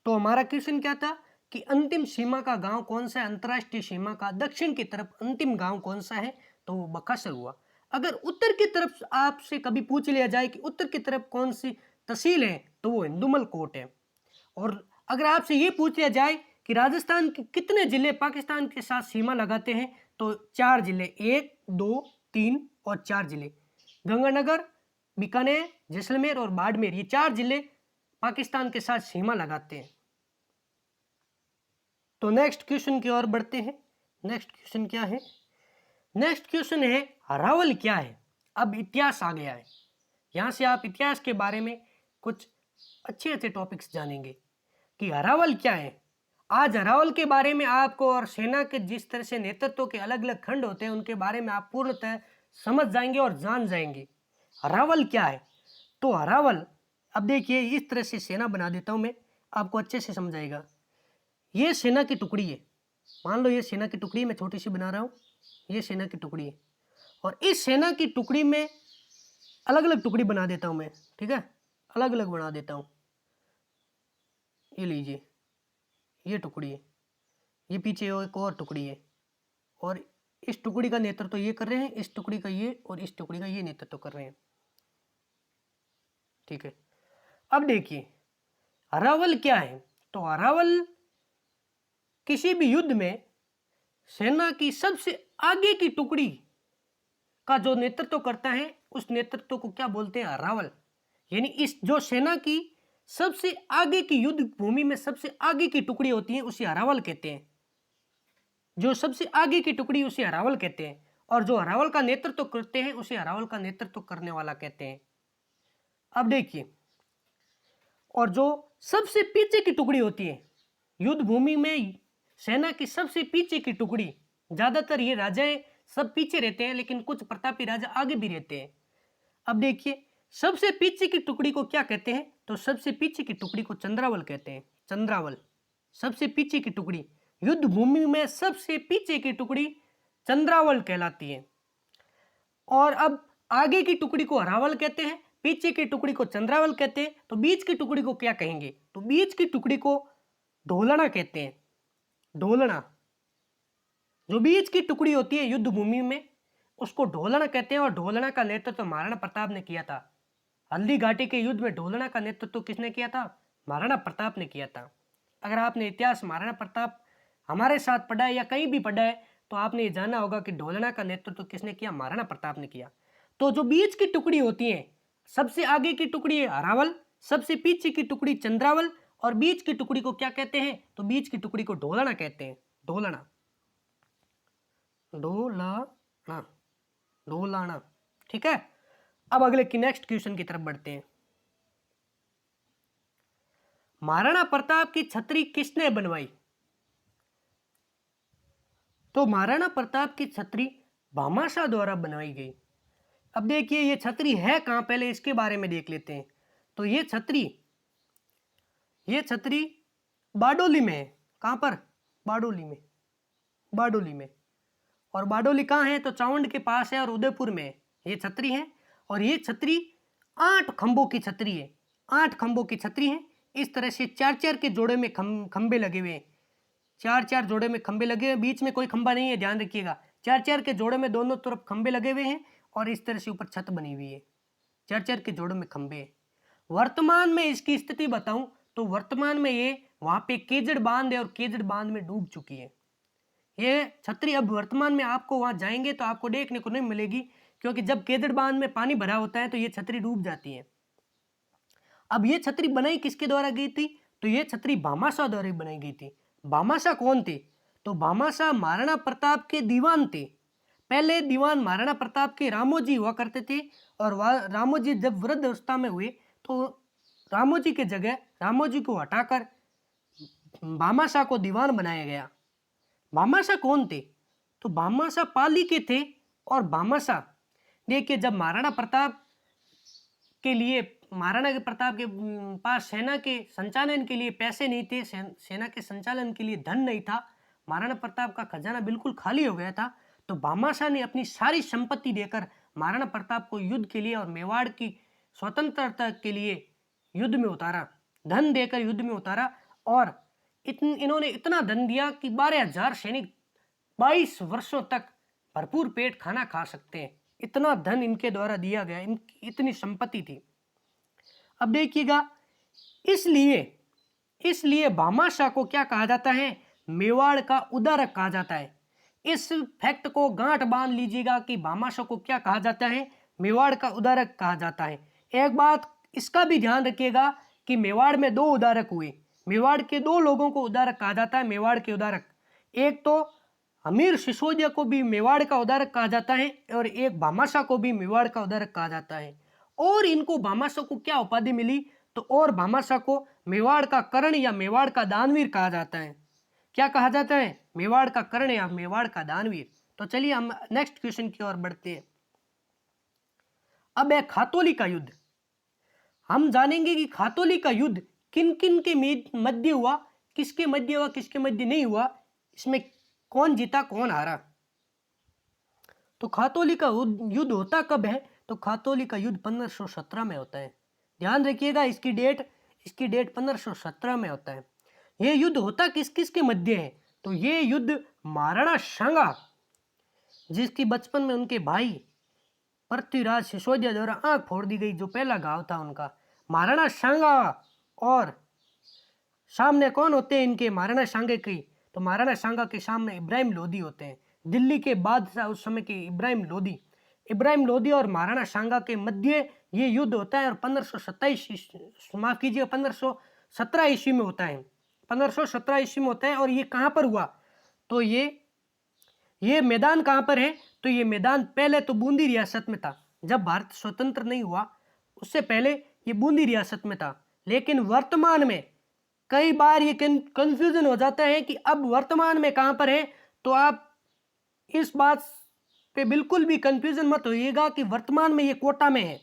तो हमारा क्वेश्चन क्या था कि अंतिम सीमा का गांव कौन सा है? अंतरराष्ट्रीय सीमा का दक्षिण की तरफ अंतिम गांव कौन सा है? तो वो बकासर हुआ। अगर उत्तर की तरफ आपसे कभी पूछ लिया जाए कि उत्तर की तरफ कौन सी तहसील है, तो वो इंदुमल कोट है। और अगर आपसे ये पूछ लिया जाए कि राजस्थान के कितने जिले पाकिस्तान के साथ सीमा लगाते हैं, तो 4 जिले, 1, 2, 3 और 4 जिले, गंगानगर, बीकानेर, जैसलमेर और बाड़मेर, ये 4 जिले पाकिस्तान के साथ सीमा लगाते हैं। तो नेक्स्ट क्वेश्चन की ओर बढ़ते हैं। नेक्स्ट क्वेश्चन क्या है? नेक्स्ट क्वेश्चन है अरावल क्या है? अब इतिहास आ गया है, यहां से आप इतिहास के बारे में कुछ अच्छे अच्छे टॉपिक्स जानेंगे कि अरावल क्या है। आज अरावल के बारे में आपको, और सेना के जिस तरह से नेतृत्व के अलग अलग खंड होते हैं उनके बारे में आप पूर्णतः समझ जाएंगे और जान जाएंगे। अरावल क्या है? तो अरावल, अब देखिए इस तरह से सेना बना देता हूं मैं, आपको अच्छे से समझाएगा। ये सेना की टुकड़ी है, मान लो ये सेना की टुकड़ी मैं छोटी सी बना रहा हूं, ये सेना की टुकड़ी है, और इस सेना की टुकड़ी में अलग अलग टुकड़ी बना देता हूं मैं, ठीक है, अलग अलग बना देता हूं। ये लीजिए, ये टुकड़ी है, ये पीछे एक और टुकड़ी है, और इस टुकड़ी का नेतृत्व ये कर रहे हैं, इस टुकड़ी का ये, और इस टुकड़ी का ये नेतृत्व कर रहे हैं, ठीक है। अब देखिए अरावल क्या है? तो अरावल किसी भी युद्ध में सेना की सबसे आगे की टुकड़ी का जो नेतृत्व करता है, उस नेतृत्व को क्या बोलते हैं? अरावल। यानी इस जो सेना की सबसे आगे की युद्ध भूमि में सबसे आगे की टुकड़ी होती है, उसे अरावल कहते हैं। जो सबसे आगे की टुकड़ी उसे अरावल कहते हैं, और जो अरावल का नेतृत्व करते हैं उसे अरावल का नेतृत्व करने वाला कहते हैं। अब देखिए, और जो सबसे पीछे की टुकड़ी होती है युद्ध भूमि में, सेना की सबसे पीछे की टुकड़ी, ज्यादातर ये राजाएं सब पीछे रहते हैं, लेकिन कुछ प्रतापी राजा आगे भी रहते हैं। अब देखिए सबसे पीछे की टुकड़ी को क्या कहते हैं? तो सबसे पीछे की टुकड़ी को चंद्रावल कहते हैं। चंद्रावल, सबसे पीछे की टुकड़ी, युद्ध भूमि में सबसे पीछे की टुकड़ी चंद्रावल कहलाती है। और अब आगे की टुकड़ी को अरावल कहते हैं, पीछे की टुकड़ी को चंद्रावल कहते हैं, तो बीच की टुकड़ी को क्या कहेंगे? तो बीच की टुकड़ी को ढोलना कहते हैं। ढोलना, जो बीच की टुकड़ी होती है युद्ध भूमि में, उसको ढोलना कहते हैं। और ढोलना का नेतृत्व महाराणा प्रताप ने किया था। हल्दी घाटी के युद्ध में ढोलना का नेतृत्व किसने किया था? महाराणा प्रताप ने किया था। अगर आपने इतिहास महाराणा प्रताप हमारे साथ पढ़ा है या कहीं भी पढ़ा है, तो आपने ये जाना होगा कि ढोलना का नेतृत्व किसने किया? महाराणा प्रताप ने किया। तो जो बीच की टुकड़ी होती है, सबसे आगे की टुकड़ी है अरावल, सबसे पीछे की टुकड़ी चंद्रावल, और बीच की टुकड़ी को क्या कहते हैं? तो बीच की टुकड़ी को ढोलना कहते हैं। ढोलना, ढोलाना, ढोलाना, ठीक है। अब अगले की नेक्स्ट क्वेश्चन की तरफ बढ़ते हैं। महाराणा प्रताप की छतरी किसने बनवाई? तो महाराणा प्रताप की छतरी भामाशाह द्वारा बनवाई गई। अब देखिए ये छतरी है कहां, पहले इसके बारे में देख लेते हैं। तो ये छतरी बारडोली में है। कहां पर? बारडोली में, बारडोली में। और बारडोली कहां है? तो चावंड के पास है और उदयपुर में ये छतरी है। और ये छतरी 8 खंभों की छतरी है। 8 खंभों की छतरी है। इस तरह से 4-4 के जोड़े में खंभे लगे हुए हैं। 4-4 जोड़े में खंभे लगे हुए, बीच में कोई खंभा नहीं है, ध्यान रखिएगा। 4-4 के जोड़े में दोनों तरफ खंभे लगे हुए हैं, और इस तरह से ऊपर छत बनी हुई है। 4-4 के जोड़ों में खंभे। वर्तमान में इसकी स्थिति बताऊं तो वर्तमान में ये वहां पे केजड़ बांध है, और केजड़ बांध में डूब चुकी है ये छतरी। अब वर्तमान में आपको वहां जाएंगे तो आपको देखने को नहीं मिलेगी, क्योंकि जब केदड़ बांध में पानी भरा होता है तो ये छतरी डूब जाती है। अब ये छतरी बनाई किसके द्वारा गई थी? तो ये छतरी भामाशाह द्वारा बनाई गई थी। भामाशाह कौन थे? तो भामाशाह महाराणा प्रताप के दीवान थे। पहले दीवान महाराणा प्रताप के रामोजी हुआ करते थे, और रामोजी जब वृद्ध अवस्था में हुए तो रामोजी के जगह रामोजी को हटाकर भामाशाह को दीवान बनाया गया। भामाशाह कौन थे? तो भामाशाह पाली के थे। और भामाशाह देखिए, जब महाराणा प्रताप के पास सेना के संचालन के लिए पैसे नहीं थे, सेना के संचालन के लिए धन नहीं था, महाराणा प्रताप का खजाना बिल्कुल खाली हो गया था, तो भामाशाह ने अपनी सारी संपत्ति देकर महाराणा प्रताप को युद्ध के लिए और मेवाड़ की स्वतंत्रता के लिए युद्ध में उतारा, धन देकर युद्ध में उतारा। और इन्होंने इतना धन दिया कि 12,000 सैनिक 22 वर्षों तक भरपूर पेट खाना खा सकते हैं। इतना धन इनके द्वारा दिया गया, इतनी संपत्ति थी। अब देखिएगा, इसलिए भामाशाह को क्या कहा जाता है? मेवाड़ का उदारक कहा जाता है। इस फैक्ट को गांठ बांध लीजिएगा कि भामाशाह को क्या कहा जाता है? मेवाड़ का उदारक कहा जाता है। एक बात इसका भी ध्यान रखिएगा कि मेवाड़ में 2 उदारक हुए। मेवाड़ के 2 लोगों को उदारक कहा जाता है, मेवाड़ के उदारक। एक तो अमीर सिसोदिया को भी मेवाड़ का उदारक कहा जाता है, और एक भामाशाह को भी मेवाड़ का उदारक कहा जाता है। और इनको भामाशाह को क्या उपाधि मिली? तो और भामाशाह को मेवाड़ का कर्ण या मेवाड़ का दानवीर कहा जाता है। क्या कहा जाता है? मेवाड़ का कर्ण या मेवाड़ का दानवीर। तो चलिए हम नेक्स्ट क्वेश्चन की ओर बढ़ते हैं। अब है खातौली का युद्ध। हम जानेंगे कि खातौली का युद्ध किन किन के मध्य हुआ, किसके मध्य हुआ, किसके मध्य नहीं हुआ, इसमें कौन जीता कौन हारा। तो खातौली का युद्ध होता कब है? तो खातौली का युद्ध 1517 में होता है। ध्यान रखिएगा, इसकी डेट 1517 में होता है। यह युद्ध होता किस किस के मध्य है? तो ये युद्ध महाराणा सांगा, जिसकी बचपन में उनके भाई पृथ्वीराज सिसोदिया द्वारा आंख फोड़ दी गई, जो पहला घाव था उनका, महाराणा सांगा। और सामने कौन होते हैं इनके? महाराणा सांगे की। तो महाराणा सांगा के सामने इब्राहिम लोधी होते हैं, दिल्ली के बादशाह उस समय के इब्राहिम लोधी और महाराणा सांगा के मध्य ये युद्ध होता है। और 1517 ईस्वी में होता है। 1517 ईस्वी में होता है। और ये कहाँ पर हुआ? तो ये मैदान कहाँ पर है? तो ये मैदान पहले तो बूंदी रियासत में था। जब भारत स्वतंत्र नहीं हुआ उससे पहले ये बूंदी रियासत में था। लेकिन वर्तमान में कई बार ये कंफ्यूजन हो जाता है कि अब वर्तमान में कहाँ पर है। तो आप इस बात पे बिल्कुल भी कंफ्यूजन मत होइएगा कि वर्तमान में ये कोटा में है।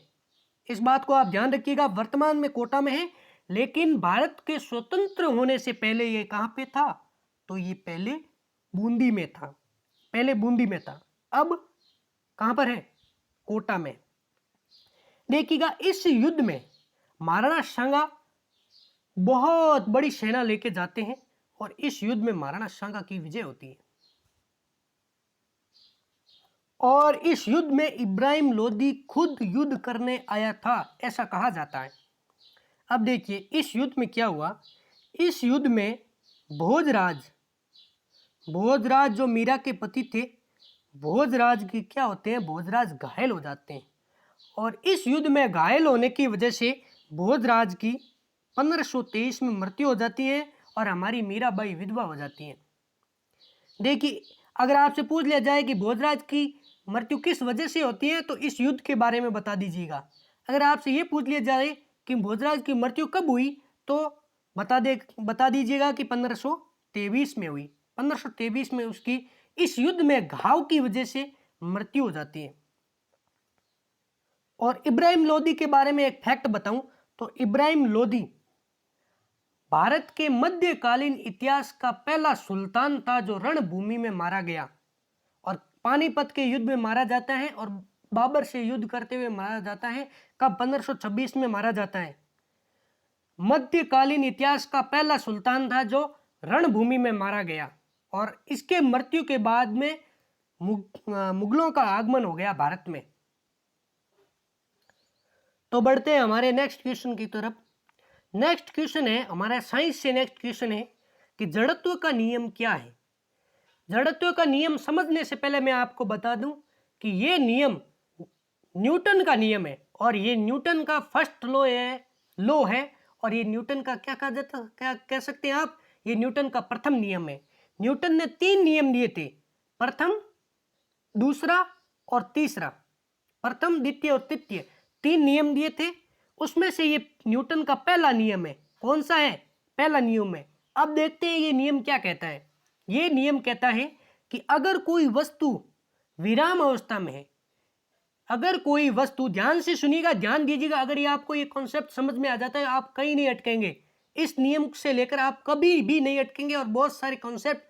इस बात को आप ध्यान रखिएगा, वर्तमान में कोटा में है। लेकिन भारत के स्वतंत्र होने से पहले ये कहाँ पे था? तो ये पहले बूंदी में था। अब कहाँ पर है? कोटा में। देखिएगा, इस युद्ध में महाराणा सांगा बहुत बड़ी सेना लेके जाते हैं, और इस युद्ध में महाराणा सांगा की विजय होती है। और इस युद्ध में इब्राहिम लोधी खुद युद्ध करने आया था, ऐसा कहा जाता है। अब देखिए, इस युद्ध में क्या हुआ। इस युद्ध में भोजराज जो मीरा के पति थे, भोजराज की क्या होते हैं? भोजराज घायल हो जाते हैं। और इस युद्ध में घायल होने की वजह से भोजराज की 1523 में मृत्यु हो जाती है, और हमारी मीराबाई विधवा हो जाती हैं। देखिए, अगर आपसे पूछ लिया जाए कि भोजराज की मृत्यु किस वजह से होती है, तो इस युद्ध के बारे में बता दीजिएगा। अगर आपसे ये पूछ लिया जाए कि भोजराज की मृत्यु कब हुई, तो बता दीजिएगा कि 1523 में हुई। 1523 में उसकी इस युद्ध में घाव की वजह से मृत्यु हो जाती है। और इब्राहिम लोधी के बारे में एक फैक्ट बताऊं तो इब्राहिम लोधी भारत के मध्यकालीन इतिहास का पहला सुल्तान था जो रणभूमि में मारा गया, और पानीपत के युद्ध में मारा जाता है, और बाबर से युद्ध करते हुए मारा जाता है। कब? 1526 में मारा जाता है। मध्यकालीन इतिहास का पहला सुल्तान था जो रणभूमि में मारा गया, और इसके मृत्यु के बाद में मुगलों का आगमन हो गया भारत में। तो बढ़ते हैं हमारे नेक्स्ट क्वेश्चन की तरफ। नेक्स्ट क्वेश्चन है हमारा साइंस से। नेक्स्ट क्वेश्चन है कि जड़त्व का नियम क्या है। जड़त्व का नियम समझने से पहले मैं आपको बता दूं कि ये नियम न्यूटन का नियम है, और ये न्यूटन का फर्स्ट लॉ है, और ये न्यूटन का क्या कहा जाता, क्या कह सकते हैं आप, ये न्यूटन का प्रथम नियम है। न्यूटन ने 3 नियम दिए थे, प्रथम, दूसरा और तीसरा। प्रथम, द्वितीय और तृतीय 3 नियम दिए थे, उसमें से ये न्यूटन का पहला नियम है। कौन सा है? पहला नियम है। अब देखते हैं ये नियम क्या कहता है। ये नियम कहता है कि अगर कोई वस्तु विराम अवस्था में है, अगर कोई वस्तु, ध्यान से सुनिएगा, ध्यान दीजिएगा, अगर ये आपको ये कॉन्सेप्ट समझ में आ जाता है आप कहीं नहीं अटकेंगे। इस नियम से लेकर आप कभी भी नहीं अटकेंगे। और बहुत सारे कॉन्सेप्ट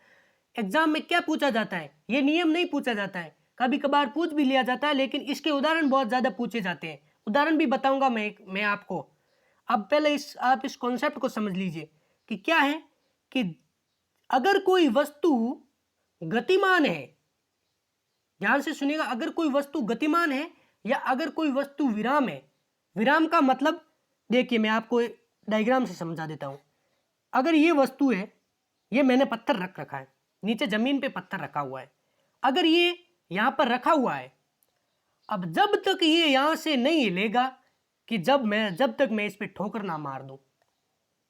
एग्जाम में क्या पूछा जाता है, ये नियम नहीं पूछा जाता है, कभी कभार पूछ भी लिया जाता है, लेकिन इसके उदाहरण बहुत ज्यादा पूछे जाते हैं। उदाहरण भी बताऊंगा मैं आपको। अब पहले आप इस कॉन्सेप्ट को समझ लीजिए कि क्या है कि अगर कोई वस्तु गतिमान है, ध्यान से सुनिएगा, अगर कोई वस्तु गतिमान है या अगर कोई वस्तु विराम है। विराम का मतलब देखिए, मैं आपको डायग्राम से समझा देता हूं। अगर ये वस्तु है, ये मैंने पत्थर रख रखा है, नीचे जमीन पे पत्थर रखा हुआ है, अगर ये यहां पर रखा हुआ है, अब जब तक ये यहां से नहीं हिलेगा कि जब तक मैं इस पे ठोकर ना मार दूं,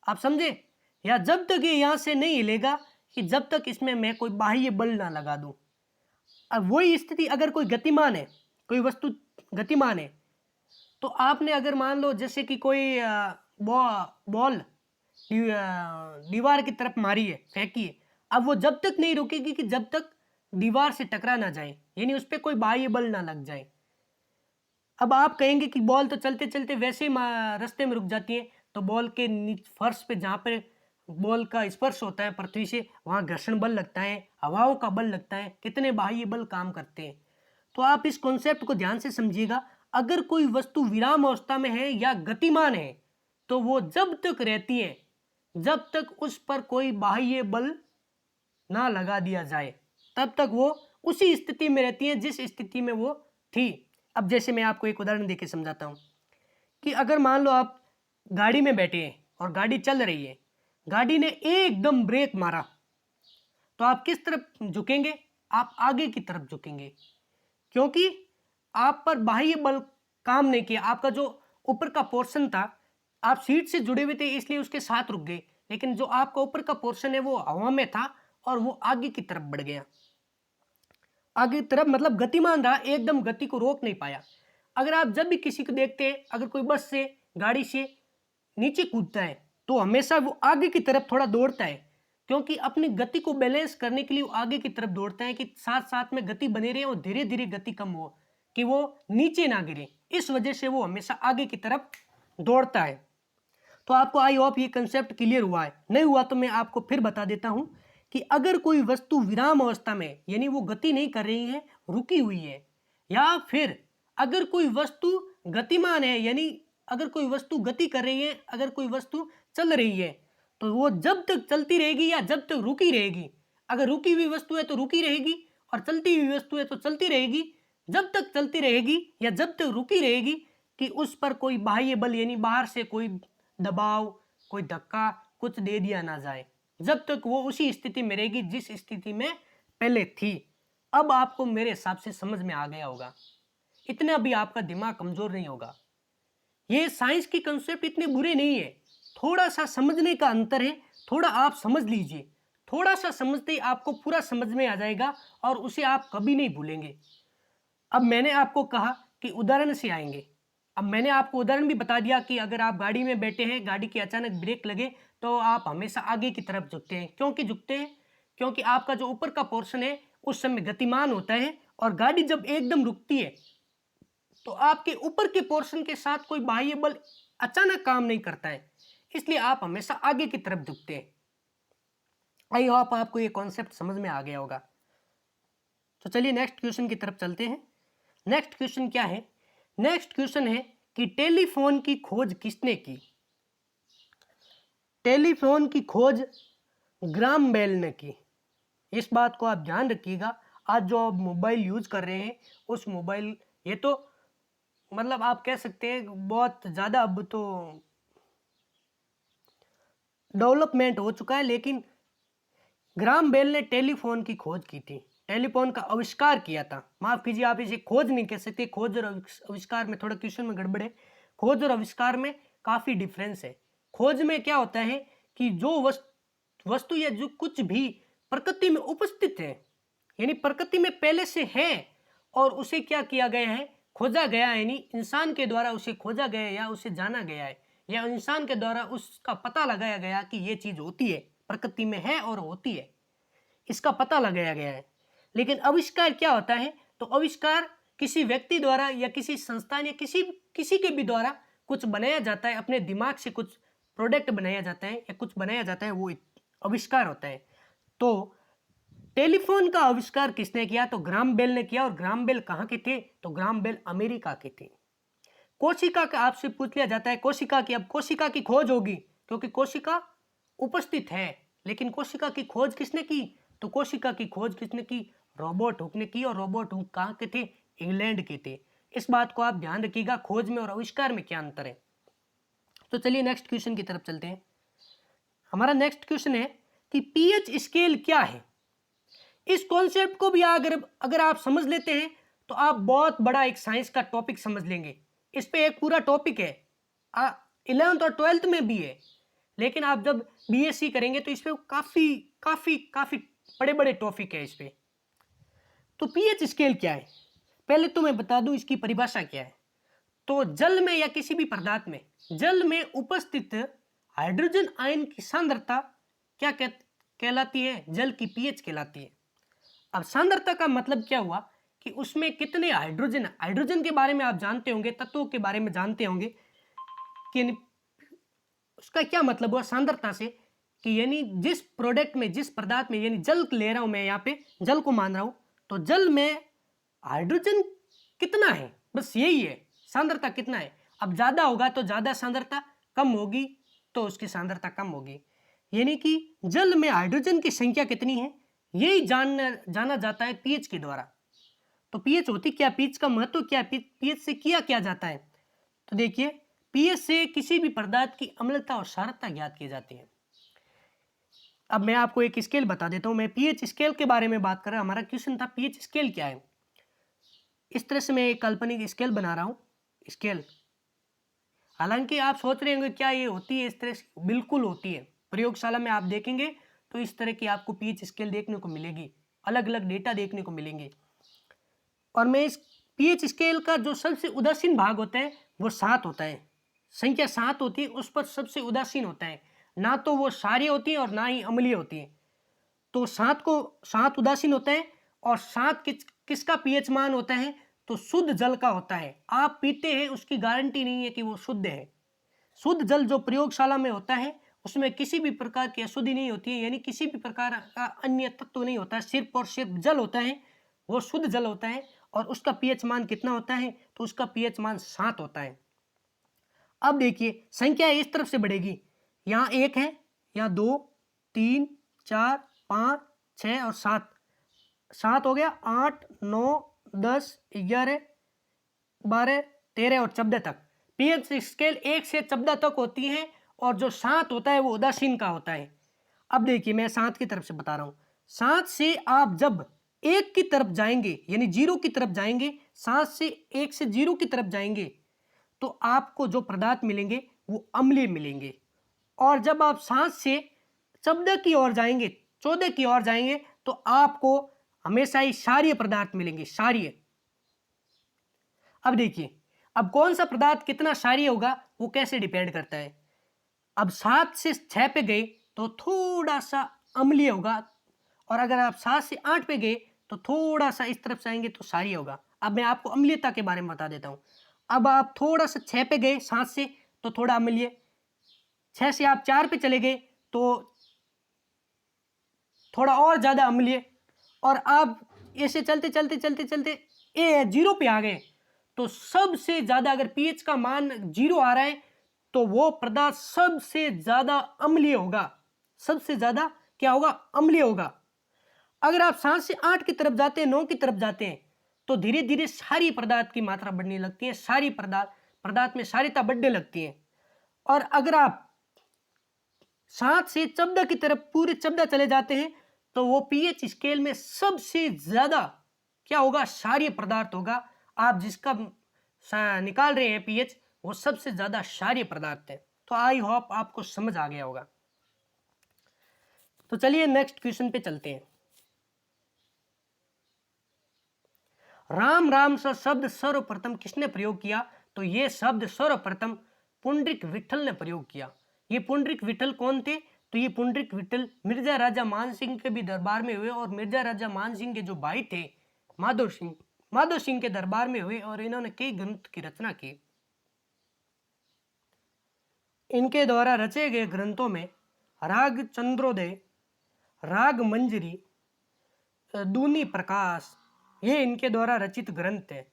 आप समझे, या जब तक ये यहां से नहीं हिलेगा कि जब तक इसमें मैं कोई बाह्य बल ना लगा दूं। अब वही स्थिति अगर कोई गतिमान है, कोई वस्तु गतिमान है, तो आपने अगर मान लो जैसे कि कोई बॉल दीवार की तरफ मारी है, फेंकी है, अब वो जब तक नहीं रुकेगी कि जब तक दीवार से टकरा ना जाए, यानी उस पर कोई बाह्य बल ना लग जाए। अब आप कहेंगे कि बॉल तो चलते चलते वैसे ही रास्ते में रुक जाती है, तो बॉल के फर्श पे जहाँ पे बॉल का स्पर्श होता है पृथ्वी से, वहाँ घर्षण बल लगता है, हवाओं का बल लगता है, कितने बाह्य बल काम करते हैं। तो आप इस कॉन्सेप्ट को ध्यान से समझिएगा। अगर कोई वस्तु विराम अवस्था में है या गतिमान है, तो वो जब तक रहती है जब तक उस पर कोई बाह्य बल ना लगा दिया जाए, तब तक वो उसी स्थिति में रहती है जिस स्थिति में वो थी। अब जैसे मैं आपको एक उदाहरण देके समझाता हूं कि अगर मान लो आप गाड़ी में बैठे हैं और गाड़ी चल रही है, गाड़ी ने एकदम ब्रेक मारा, तो आप किस तरफ झुकेंगे? आप आगे की तरफ झुकेंगे, क्योंकि आप पर बाह्य बल काम नहीं किया। आपका जो ऊपर का पोर्शन था, आप सीट से जुड़े हुए थे इसलिए उसके साथ रुक गए, लेकिन जो आपका ऊपर का पोर्शन है वो हवा में था और वो आगे की तरफ बढ़ गया। आगे की तरफ मतलब गतिमान रहा, एकदम गति को रोक नहीं पाया। अगर आप जब भी किसी को देखते हैं, अगर कोई बस से, गाड़ी से नीचे कूदता है, तो हमेशा वो आगे की तरफ थोड़ा दौड़ता है, क्योंकि अपनी गति को बैलेंस करने के लिए वो आगे की तरफ दौड़ता है कि साथ साथ में गति बनी रहे और धीरे धीरे गति कम हो, कि वो नीचे ना गिरे। इस वजह से वो हमेशा आगे की तरफ दौड़ता है। तो आपको आई होप ये कंसेप्ट क्लियर हुआ है। नहीं हुआ तो मैं आपको फिर बता देता हूं कि अगर कोई वस्तु विराम अवस्था में, यानी वो गति नहीं कर रही है, रुकी हुई है, या फिर अगर कोई वस्तु गतिमान है, यानी अगर कोई वस्तु गति कर रही है, अगर कोई वस्तु चल रही है, तो वो जब तक चलती रहेगी या जब तक रुकी रहेगी। अगर रुकी हुई वस्तु है तो रुकी रहेगी, और चलती हुई वस्तु है तो चलती रहेगी। जब तक चलती रहेगी या जब तक रुकी रहेगी कि उस पर कोई बाह्य बल, यानी बाहर से कोई दबाव, कोई धक्का कुछ दे दिया ना जाए, जब तक वो उसी स्थिति में रहेगी जिस स्थिति में पहले थी। अब आपको मेरे हिसाब से समझ में आ गया होगा, इतना भी आपका दिमाग कमजोर नहीं होगा। ये साइंस की कंसेप्ट इतने बुरे नहीं है, थोड़ा सा समझने का अंतर है। थोड़ा आप समझ लीजिए, थोड़ा सा समझते ही आपको पूरा समझ में आ जाएगा और उसे आप कभी नहीं भूलेंगे। अब मैंने आपको कहा कि उदाहरण से आएंगे। अब मैंने आपको उदाहरण भी बता दिया कि अगर आप गाड़ी में बैठे हैं, गाड़ी की अचानक ब्रेक लगे, तो आप हमेशा आगे की तरफ झुकते हैं। क्योंकि झुकते हैं? क्योंकि आपका जो ऊपर का पोर्शन है उस समय गतिमान होता है, और गाड़ी जब एकदम रुकती है तो आपके ऊपर के पोर्शन के साथ कोई बाह्य बल अचानक काम नहीं करता है, इसलिए आप हमेशा आगे की तरफ झुकते हैं। आई होप आपको ये कॉन्सेप्ट समझ में आ गया होगा। तो चलिए नेक्स्ट क्वेश्चन की तरफ चलते हैं। नेक्स्ट क्वेश्चन क्या है? नेक्स्ट क्वेश्चन है कि टेलीफोन की खोज किसने की? टेलीफोन की खोज ग्राहम बेल ने की। इस बात को आप ध्यान रखिएगा। आज जो आप मोबाइल यूज कर रहे हैं, उस मोबाइल, ये तो मतलब आप कह सकते हैं बहुत ज्यादा अब तो डेवलपमेंट हो चुका है, लेकिन ग्राहम बेल ने टेलीफोन की खोज की थी। टेलीफोन का आविष्कार किया था। माफ कीजिए, आप इसे खोज नहीं कह सकते, खोज और आविष्कार में थोड़ा क्वेश्चन में गड़बड़ है। खोज और आविष्कार में काफी डिफरेंस है। खोज में क्या होता है कि जो वस्तु या जो कुछ भी प्रकृति में उपस्थित है, यानी प्रकृति में पहले से है और उसे क्या किया गया है, खोजा गया है, यानी इंसान के द्वारा उसे खोजा गया है या उसे जाना गया है, या इंसान के द्वारा उसका पता लगाया गया कि ये चीज होती है, प्रकृति में है और होती है, इसका पता लगाया गया है। लेकिन आविष्कार क्या होता है, तो आविष्कार किसी व्यक्ति द्वारा या किसी संस्थान या किसी के भी द्वारा कुछ बनाया जाता है, अपने दिमाग से कुछ प्रोडक्ट बनाया जाता है या कुछ बनाया जाता है, वो आविष्कार होता है। तो टेलीफोन का आविष्कार किसने किया, तो ग्राहम बेल ने किया। और ग्राहम बेल कहाँ के थे, तो ग्राहम बेल अमेरिका के थे। कोशिका का आपसे पूछ लिया जाता है, कोशिका की, अब कोशिका की खोज होगी क्योंकि कोशिका उपस्थित है, लेकिन कोशिका की खोज किसने की, तो कोशिका की खोज किसने की, रॉबर्ट हुक ने की। और रॉबर्ट हुक कहाँ के थे, इंग्लैंड के थे। इस बात को आप ध्यान रखिएगा, खोज में और आविष्कार में क्या अंतर है। तो चलिए नेक्स्ट क्वेश्चन की तरफ चलते हैं। हमारा नेक्स्ट क्वेश्चन है कि पीएच स्केल क्या है। इस कॉन्सेप्ट को भी अगर आप समझ लेते हैं तो आप बहुत बड़ा एक साइंस का टॉपिक समझ लेंगे। इस पे एक पूरा टॉपिक है, 11th और 12th में भी है, लेकिन आप जब बीएससी करेंगे तो इस पे काफी काफी काफी बड़े बड़े टॉपिक है इस पे। तो पीएच स्केल क्या है, पहले तो मैं बता दूं इसकी परिभाषा क्या है। तो जल में या किसी भी पदार्थ में, जल में उपस्थित हाइड्रोजन आयन की सांद्रता क्या कहलाती है, जल की पीएच कहलाती है। अब सांद्रता का मतलब क्या हुआ कि उसमें कितने हाइड्रोजन के बारे में आप जानते होंगे, तत्वों के बारे में जानते होंगे कि उसका क्या मतलब हुआ सांद्रता से, कि यानी जिस प्रोडक्ट में, जिस पदार्थ में, यानी जल ले रहा हूं मैं, यहाँ पे जल को मान रहा हूं, तो जल में हाइड्रोजन कितना है, बस यही है, सांद्रता कितना है। अब ज्यादा होगा तो ज्यादा सांद्रता, कम होगी तो उसकी सांद्रता कम होगी, यानी कि जल में हाइड्रोजन की संख्या कितनी है यही जाना जाता है पीएच के द्वारा। तो पीएच होती क्या, पीएच का महत्व क्या, पीएच से किया क्या जाता है। तो देखिए, पीएच से किसी भी पदार्थ की अम्लता और क्षारकता ज्ञात की जाती है। अब मैं आपको एक स्केल बता देता हूं, मैं पीएच स्केल के बारे में बात कर रहा हूं। हमारा क्वेश्चन था पीएच स्केल क्या है। इस तरह से मैं एक काल्पनिक स्केल बना रहा हूं, स्केल। हालांकि आप सोच रहे होंगे क्या ये होती है इस तरह से, बिल्कुल होती है। प्रयोगशाला में आप देखेंगे तो इस तरह की आपको पीएच स्केल देखने को मिलेगी, अलग अलग डेटा देखने को मिलेंगे। और मैं इस पीएच स्केल का जो सबसे उदासीन भाग होता है वो 7 होता है, संख्या 7 होती है, उस पर सबसे उदासीन होता है, ना तो वो क्षारीय होती है और ना ही अम्लीय होती है। तो 7 उदासीन होता है। और 7 किसका पीएच मान होता है, तो शुद्ध जल का होता है। आप पीते हैं उसकी गारंटी नहीं है कि वो शुद्ध है। शुद्ध जल जो प्रयोगशाला में होता है उसमें किसी भी प्रकार की अशुद्धि नहीं होती है, यानी किसी भी प्रकार का अन्य तत्व नहीं होता है, सिर्फ और सिर्फ जल होता है, वो शुद्ध जल होता है। और उसका पीएच मान कितना होता है, तो उसका पीएच मान 7 होता है। अब देखिए संख्या इस तरफ से बढ़ेगी, यहाँ 1 है, यहाँ 2, 3, 4, 5, 6 और 7, 7 हो गया, 8, 9, 10, 11, 12, 13 और 14 तक। पीएच स्केल 1 से 14 तक होती है और जो 7 होता है वो उदासीन का होता है। अब देखिए मैं 7 की तरफ से बता रहा हूं। 7 से आप जब 1 की तरफ जाएंगे, यानी 0 की तरफ जाएंगे, 7 से 1 से 0 की तरफ जाएंगे तो आपको जो पदार्थ मिलेंगे वो अम्लीय मिलेंगे। और जब आप 7 से 14 की ओर जाएंगे, 14 की ओर जाएंगे तो आपको हमेशा ही क्षारीय पदार्थ मिलेंगे, क्षारीय। अब देखिए, अब कौन सा पदार्थ कितना क्षारीय होगा वो कैसे डिपेंड करता है। अब 7 से 6 पे गए तो थोड़ा सा अम्लीय होगा, और अगर आप 7 से 8 पे गए तो थोड़ा सा इस तरफ से आएंगे तो क्षारीय होगा। अब मैं आपको अम्लीयता के बारे में बता देता हूं। अब आप थोड़ा सा 6 पे गए 7 से तो थोड़ा अम्लीय, 6 से आप 4 पे चले गए तो थोड़ा और ज्यादा अम्लीय, और आप ऐसे चलते चलते चलते चलते 0 पे आ गए तो सबसे ज्यादा, अगर पीएच का मान 0 आ रहा है तो वो पदार्थ सबसे ज्यादा अम्लीय होगा, सबसे ज्यादा क्या होगा, अम्लीय होगा। अगर आप 7 से 8 की तरफ जाते हैं, 9 की तरफ जाते हैं तो धीरे धीरे सारी पदार्थ की मात्रा बढ़ने लगती है, सारी पदार्थ में क्षारीयता बढ़ने लगती है। और अगर आप 7 से 14 की तरफ पूरे 14 चले जाते हैं तो वो पीएच स्केल में सबसे ज्यादा क्या होगा, क्षारीय पदार्थ होगा। आप जिसका निकाल रहे हैं पीएच, वो सबसे ज्यादा क्षारीय पदार्थ है। तो आई होप आपको समझ आ गया होगा। तो चलिए नेक्स्ट क्वेश्चन पे चलते हैं। राम राम सा शब्द सर्वप्रथम किसने प्रयोग किया? तो ये शब्द सर्वप्रथम पुंडरीक विठल ने प्रयोग किया। ये पुंडरीक विठल कौन थे? तो ये पुंडरीक विठल मिर्जा राजा मान सिंह के भी दरबार में हुए, और मिर्जा राजा मान सिंह के जो भाई थे माधव सिंह के दरबार में हुए, और इन्होंने कई ग्रंथ की रचना की। इनके द्वारा रचे गए ग्रंथों में राग चंद्रोदय, राग मंजरी, दूनी प्रकाश, ये इनके द्वारा रचित ग्रंथ है।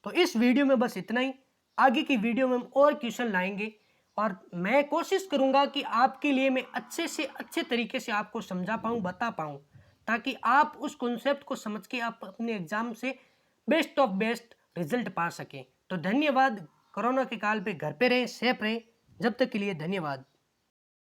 तो इस वीडियो में बस इतना ही। आगे की वीडियो में हम और क्वेश्चन लाएंगे, और मैं कोशिश करूंगा कि आपके लिए मैं अच्छे से अच्छे तरीके से आपको समझा पाऊँ, बता पाऊँ, ताकि आप उस कॉन्सेप्ट को समझ के आप अपने एग्जाम से बेस्ट ऑफ बेस्ट रिजल्ट पा सकें। तो धन्यवाद। कोरोना के काल पे घर पे रहें, सेफ रहें। जब तक के लिए धन्यवाद।